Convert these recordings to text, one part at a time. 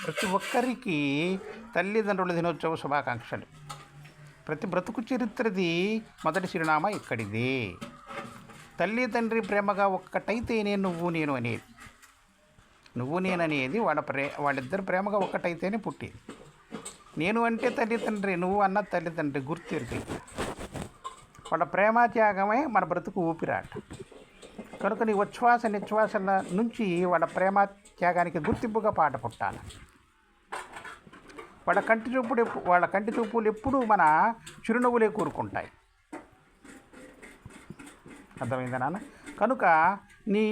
ప్రతి ఒక్కరికి తల్లిదండ్రుల దినోత్సవ శుభాకాంక్షలు. ప్రతి బ్రతుకు చరిత్రది మొదటి చిరునామా ఇక్కడిదే. తల్లి తండ్రి ప్రేమగా ఒక్కటైతేనే నువ్వు నేను అనేది. నువ్వు నేననేది వాళ్ళిద్దరు ప్రేమగా ఒక్కటైతేనే పుట్టేది. నేను అంటే తల్లిదండ్రి, నువ్వు అన్న తల్లిదండ్రి గుర్తెరిగి వాళ్ళ ప్రేమ త్యాగమే మన బ్రతుకు ఊపిరాట. కనుక నీ ఉచ్ఛ్వాస నిశ్వాసల నుంచి వాళ్ళ ప్రేమ త్యాగానికి గుర్తింపుగా పాట పుట్టాలి. వాళ్ళ కంటి చూపులు ఎప్పుడూ మన చిరునవ్వులే కోరుకుంటాయి. అర్థమైందా నాన్న? కనుక నీ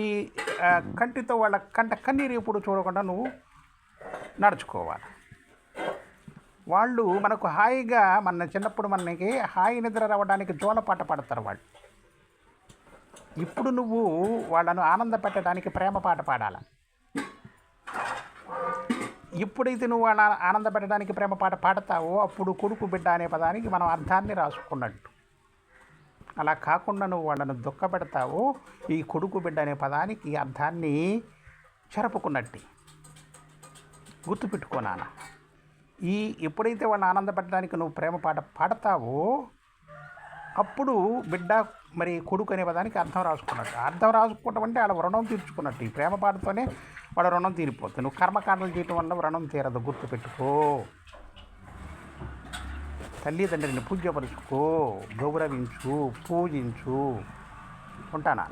కంటితో వాళ్ళ కంట కన్నీరు ఎప్పుడు చూడకుండా నువ్వు నడుచుకోవాలి. వాళ్ళు మనకు హాయిగా చిన్నప్పుడు మనకి హాయి నిద్ర రావడానికి జోలపాట పాడతారు వాళ్ళు. ఇప్పుడు నువ్వు వాళ్ళను ఆనంద పెట్టడానికి ప్రేమ పాట పాడాలి. ఎప్పుడైతే నువ్వు వాళ్ళ ఆనంద పెట్టడానికి ప్రేమ పాట పాడతావో అప్పుడు కొడుకు బిడ్డ అనే పదానికి మనం అర్థాన్ని రాసుకున్నట్టు. అలా కాకుండా నువ్వు వాళ్ళను దుఃఖపెడతావో ఈ కొడుకు బిడ్డ అనే పదానికి అర్థాన్ని చెరపుకున్నట్టు గుర్తుపెట్టుకోనానా. ఎప్పుడైతే వాళ్ళని ఆనందపెట్టడానికి నువ్వు ప్రేమ పాట పాడతావో అప్పుడు బిడ్డ మరి కొడుకు అనే పదానికి అర్థం రాసుకున్నట్టు. అర్థం రాసుకోవటం అంటే వాళ్ళ రుణం తీర్చుకున్నట్టు. ఈ ప్రేమ పాటతోనే వాళ్ళ రుణం తీరిపోతుంది. నువ్వు కర్మకాండలు చేయటం వల్ల రుణం తీరదు, గుర్తుపెట్టుకో. తల్లిదండ్రిని పూజ్యపరుచుకో, గౌరవించు, పూజించు. ఉంటానా?